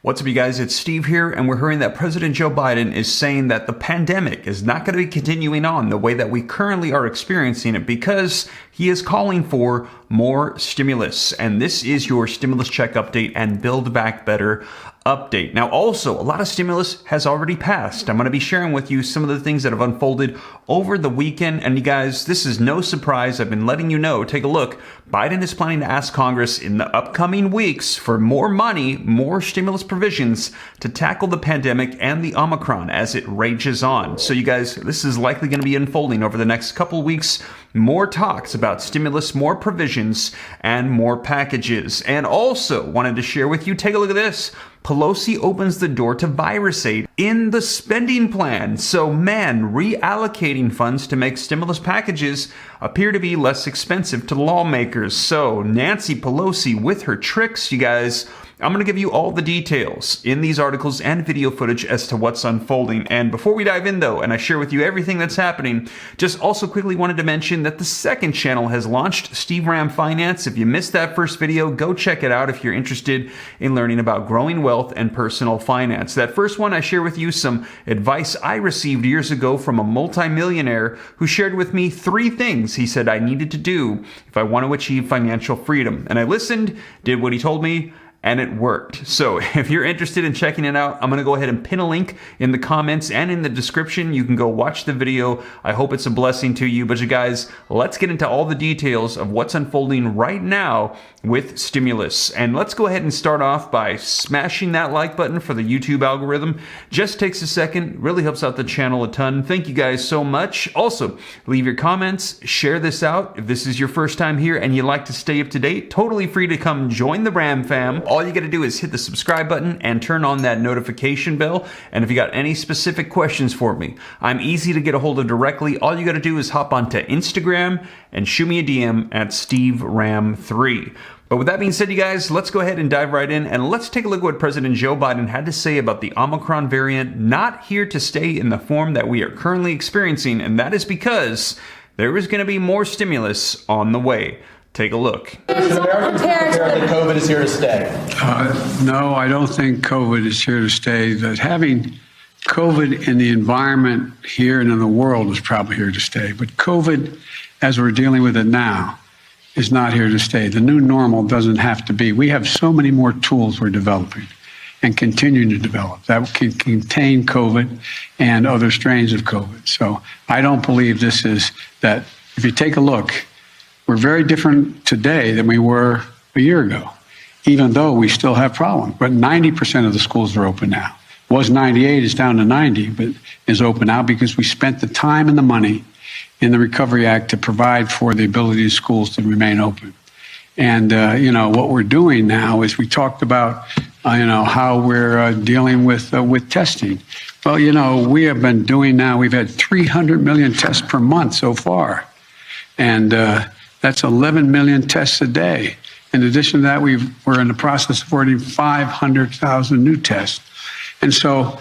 What's up, you guys? It's Steve here, and we're hearing that President Joe Biden is saying that the pandemic is not going to be continuing on the way that we currently are experiencing it because he is calling for more stimulus. And this is your stimulus check update and Build Back Better update. Now, also, a lot of stimulus has already passed. I'm going to be sharing with you some of the things that have unfolded over the weekend. And you guys, this is no surprise. I've been letting you know. Take a look. Biden is planning to ask Congress in the upcoming weeks for more money, more stimulus provisions to tackle the pandemic and the Omicron as it rages on. So you guys, this is likely going to be unfolding over the next couple of weeks. More talks about stimulus, more provisions, and more packages. And also wanted to share with you, take a look at this. Pelosi opens the door to virus aid in the spending plan. So man, reallocating funds to make stimulus packages appear to be less expensive to lawmakers. So Nancy Pelosi with her tricks, you guys. I'm going to give you all the details in these articles and video footage as to what's unfolding. And before we dive in, though, and I share with you everything that's happening, just also quickly wanted to mention that the second channel has launched, Steve Ram Finance. If you missed that first video, go check it out if you're interested in learning about growing wealth and personal finance. That first one, I share with you some advice I received years ago from a multimillionaire who shared with me 3 things he said I needed to do if I want to achieve financial freedom. And I listened, did what he told me, and it worked. So if you're interested in checking it out, I'm going to go ahead and pin a link in the comments and in the description. You can go watch the video. I hope it's a blessing to you. But you guys, let's get into all the details of what's unfolding right now with stimulus. And let's go ahead and start off by smashing that like button for the YouTube algorithm. Just takes a second, really helps out the channel a ton. Thank you guys so much. Also, leave your comments, share this out. If this is your first time here and you'd like to stay up to date, totally free to come join the Ram fam. All you got to do is hit the subscribe button and turn on that notification bell. And if you got any specific questions for me, I'm easy to get a hold of directly. All you got to do is hop onto Instagram and shoot me a DM at SteveRam3. But with that being said, you guys, let's go ahead and dive right in and let's take a look at what President Joe Biden had to say about the Omicron variant not here to stay in the form that we are currently experiencing. And that is because there is going to be more stimulus on the way. Take a look. Is Americans prepared that COVID is here to stay? No, I don't think COVID is here to stay. That having COVID in the environment here and in the world is probably here to stay. But COVID, as we're dealing with it now, is not here to stay. The new normal doesn't have to be. We have so many more tools we're developing and continuing to develop that can contain COVID and other strains of COVID. So I don't believe this is that. If you take a look, we're very different today than we were a year ago, even though we still have problems. But 90% of the schools are open now. Was 98, it's down to 90, but is open now because we spent the time and the money in the Recovery Act to provide for the ability of schools to remain open. And, what we're doing now is we talked about, how we're dealing with testing. Well, we have been doing now, we've had 300 million tests per month so far. And, that's 11 million tests a day. In addition to that, we're in the process of ordering 500,000 new tests. And so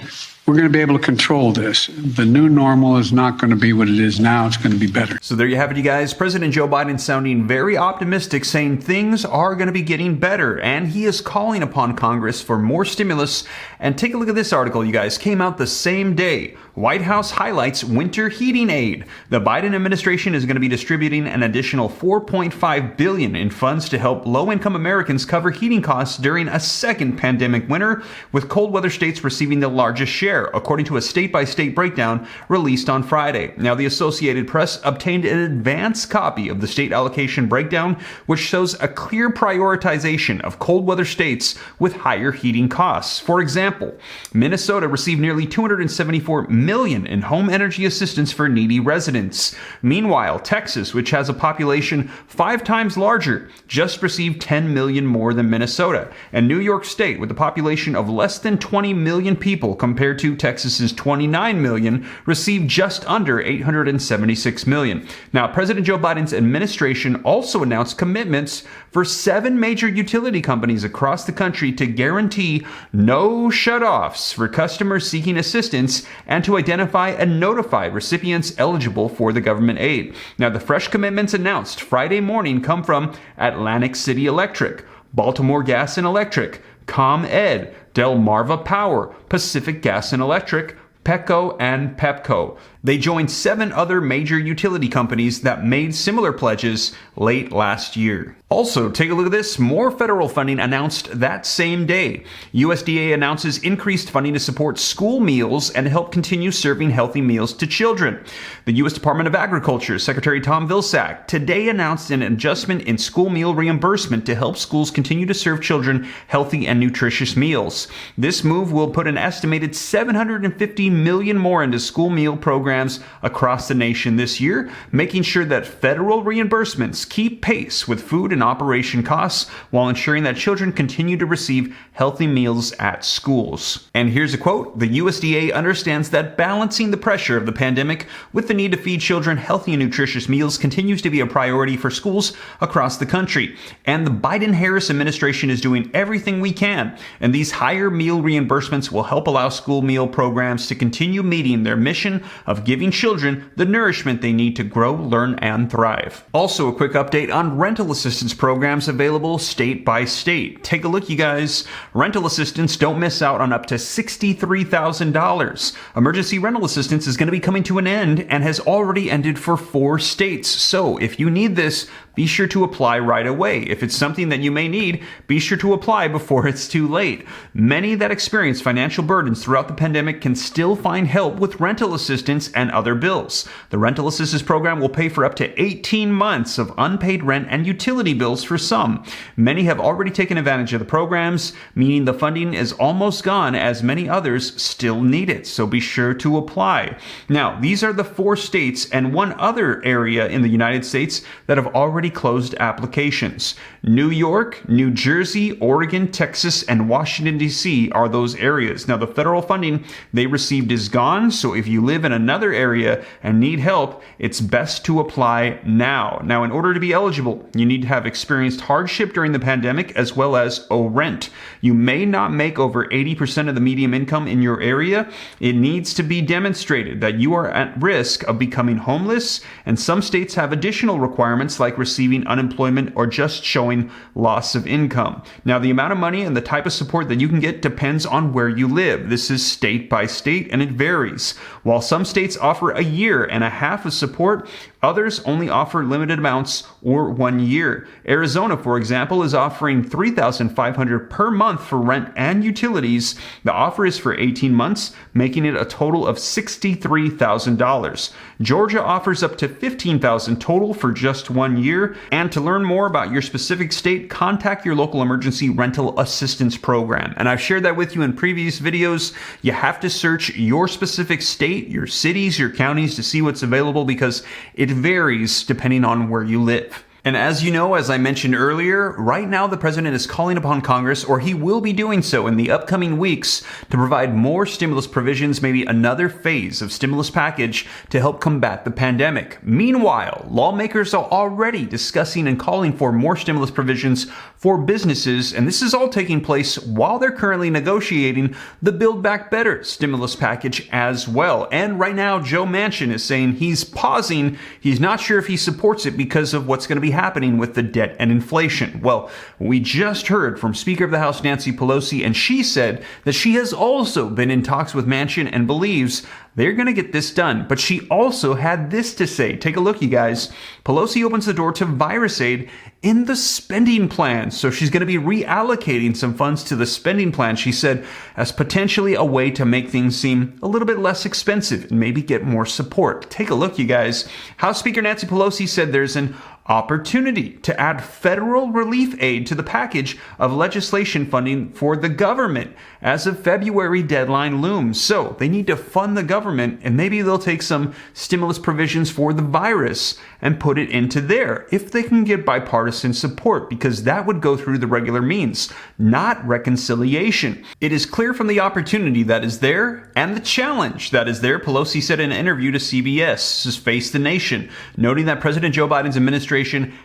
we're going to be able to control this. The new normal is not going to be what it is now. It's going to be better. So there you have it, you guys. President Joe Biden sounding very optimistic, saying things are going to be getting better. And he is calling upon Congress for more stimulus. And take a look at this article, you guys. Came out the same day. White House highlights winter heating aid. The Biden administration is going to be distributing an additional $4.5 billion in funds to help low-income Americans cover heating costs during a second pandemic winter, with cold weather states receiving the largest share, according to a state-by-state breakdown released on Friday. Now, the Associated Press obtained an advance copy of the state allocation breakdown, which shows a clear prioritization of cold weather states with higher heating costs. For example, Minnesota received nearly $274 million in home energy assistance for needy residents. Meanwhile, Texas, which has a population 5 times larger, just received $10 million more than Minnesota. And New York State, with a population of less than 20 million people compared to Texas's 29 million, received just under $876 million. Now, President Joe Biden's administration also announced commitments for 7 major utility companies across the country to guarantee no shutoffs for customers seeking assistance and to identify and notify recipients eligible for the government aid. Now, the fresh commitments announced Friday morning come from Atlantic City Electric, Baltimore Gas and Electric, ComEd, Delmarva Power, Pacific Gas and Electric, PECO and Pepco. They joined 7 other major utility companies that made similar pledges late last year. Also, take a look at this. More federal funding announced that same day. USDA announces increased funding to support school meals and help continue serving healthy meals to children. The U.S. Department of Agriculture Secretary Tom Vilsack today announced an adjustment in school meal reimbursement to help schools continue to serve children healthy and nutritious meals. This move will put an estimated $750 million more into school meal programs across the nation this year, making sure that federal reimbursements keep pace with food and operation costs while ensuring that children continue to receive healthy meals at schools. And here's a quote: "The USDA understands that balancing the pressure of the pandemic with the need to feed children healthy and nutritious meals continues to be a priority for schools across the country. And the Biden-Harris administration is doing everything we can. And these higher meal reimbursements will help allow school meal programs to continue meeting their mission of giving children the nourishment they need to grow, learn, and thrive." Also, a quick update on rental assistance programs available state by state. Take a look, you guys. Rental assistance, don't miss out on up to $63,000. Emergency rental assistance is going to be coming to an end and has already ended for 4 states. So if you need this, be sure to apply right away. If it's something that you may need, be sure to apply before it's too late. Many that experience financial burdens throughout the pandemic can still find help with rental assistance and other bills. The rental assistance program will pay for up to 18 months of unpaid rent and utility bills for some. Many have already taken advantage of the programs, meaning the funding is almost gone as many others still need it. So be sure to apply. Now, these are the 4 states and one other area in the United States that have already closed applications. New York, New Jersey, Oregon, Texas, and Washington, D.C. are those areas. Now, the federal funding they received is gone, so if you live in another area and need help, it's best to apply now. Now, in order to be eligible, you need to have experienced hardship during the pandemic as well as owe rent. You may not make over 80% of the median income in your area. It needs to be demonstrated that you are at risk of becoming homeless, and some states have additional requirements like receiving unemployment or just showing loss of income. Now, the amount of money and the type of support that you can get depends on where you live. This is state by state and it varies. While some states offer a year and a half of support, others only offer limited amounts or 1 year. Arizona, for example, is offering $3,500 per month for rent and utilities. The offer is for 18 months, making it a total of $63,000. Georgia offers up to $15,000 total for just 1 year. And to learn more about your specific state, contact your local emergency rental assistance program. And I've shared that with you in previous videos. You have to search your specific state, your cities, your counties to see what's available because it varies depending on where you live. And as you know, as I mentioned earlier, right now the president is calling upon Congress, or he will be doing so in the upcoming weeks, to provide more stimulus provisions, maybe another phase of stimulus package to help combat the pandemic. Meanwhile, lawmakers are already discussing and calling for more stimulus provisions for businesses, and this is all taking place while they're currently negotiating the Build Back Better stimulus package as well. And right now, Joe Manchin is saying he's pausing. He's not sure if he supports it because of what's going to be happening with the debt and inflation. Well, we just heard from Speaker of the House Nancy Pelosi, and she said that she has also been in talks with Manchin and believes they're going to get this done. But she also had this to say. Take a look, you guys. Pelosi opens the door to virus aid in the spending plan. So she's going to be reallocating some funds to the spending plan, she said, as potentially a way to make things seem a little bit less expensive and maybe get more support. Take a look, you guys. House Speaker Nancy Pelosi said there's an opportunity to add federal relief aid to the package of legislation funding for the government as a February deadline looms. So they need to fund the government, and maybe they'll take some stimulus provisions for the virus and put it into there if they can get bipartisan support, because that would go through the regular means, not reconciliation. It is clear from the opportunity that is there and the challenge that is there, Pelosi said in an interview to CBS, Face the Nation, noting that President Joe Biden's administration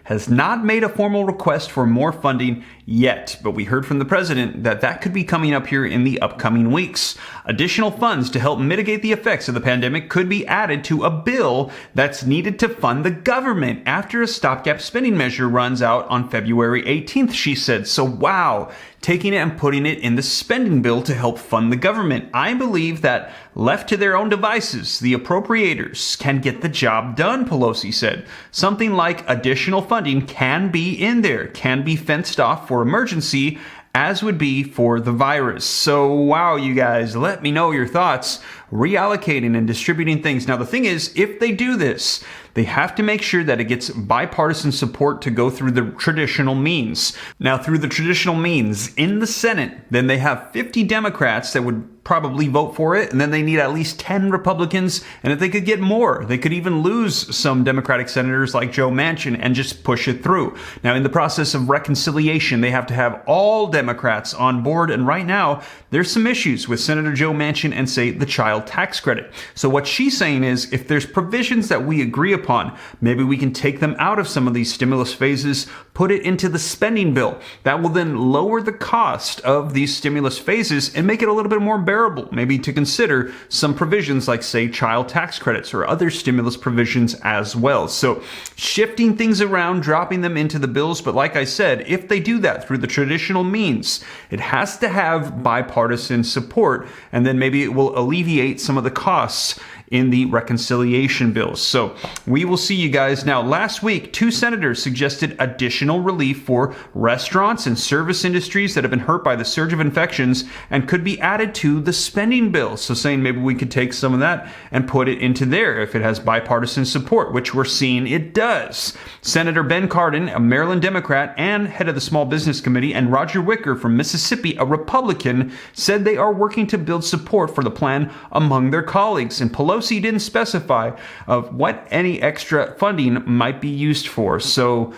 has not made a formal request for more funding yet, but we heard from the president that that could be coming up here in the upcoming weeks. Additional funds to help mitigate the effects of the pandemic could be added to a bill that's needed to fund the government after a stopgap spending measure runs out on February 18th, she said. So wow, taking it and putting it in the spending bill to help fund the government. I believe that left to their own devices, the appropriators can get the job done, Pelosi said. Something like additional funding can be in there, can be fenced off for emergency, as would be for the virus. So wow, you guys, let me know your thoughts. Reallocating and distributing things. Now the thing is, if they do this, they have to make sure that it gets bipartisan support to go through the traditional means. Now through the traditional means in the Senate, then they have 50 Democrats that would probably vote for it, and then they need at least 10 Republicans, and if they could get more, they could even lose some Democratic senators like Joe Manchin and just push it through. Now in the process of reconciliation, they have to have all Democrats on board, and right now there's some issues with Senator Joe Manchin and, say, the child tax credit. So what she's saying is, if there's provisions that we agree upon, maybe we can take them out of some of these stimulus phases, put it into the spending bill. That will then lower the cost of these stimulus phases and make it a little bit more bearable, maybe to consider some provisions like, say, child tax credits or other stimulus provisions as well. So shifting things around, dropping them into the bills. But like I said, if they do that through the traditional means, it has to have bipartisan support, and then maybe it will alleviate some of the costs in the reconciliation bills. So we will see, you guys. Now, last week, 2 senators suggested additional relief for restaurants and service industries that have been hurt by the surge of infections and could be added to the spending bill. So saying maybe we could take some of that and put it into there if it has bipartisan support, which we're seeing it does. Senator Ben Cardin, a Maryland Democrat and head of the Small Business Committee, and Roger Wicker from Mississippi, a Republican, said they are working to build support for the plan among their colleagues. And Pelosi didn't specify of what any extra funding might be used for. So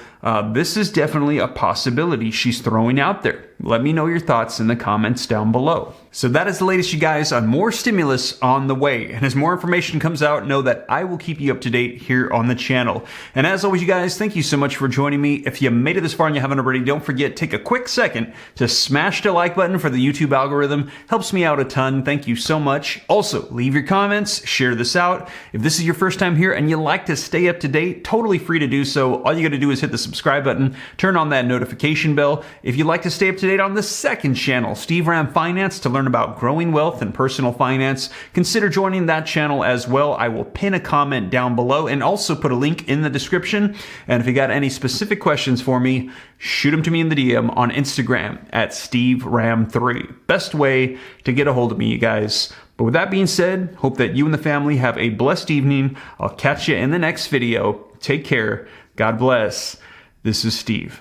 this is definitely a possibility she's throwing out there. Let me know your thoughts in the comments down below. So that is the latest, you guys, on more stimulus on the way. And as more information comes out, know that I will keep you up to date here on the channel. And as always, you guys, thank you so much for joining me. If you made it this far and you haven't already, don't forget, take a quick second to smash the like button for the YouTube algorithm. Helps me out a ton. Thank you so much. Also, leave your comments, share this out. If this is your first time here and you like to stay up to date, totally free to do so. All you got to do is hit the subscribe button, turn on that notification bell. If you'd like to stay up to date on the second channel, Steve Ram Finance, to learn about growing wealth and personal finance, consider joining that channel as well. I will pin a comment down below and also put a link in the description. And if you got any specific questions for me, shoot them to me in the DM on Instagram at SteveRam3. Best way to get a hold of me, you guys. But with that being said, hope that you and the family have a blessed evening. I'll catch you in the next video. Take care. God bless. This is Steve.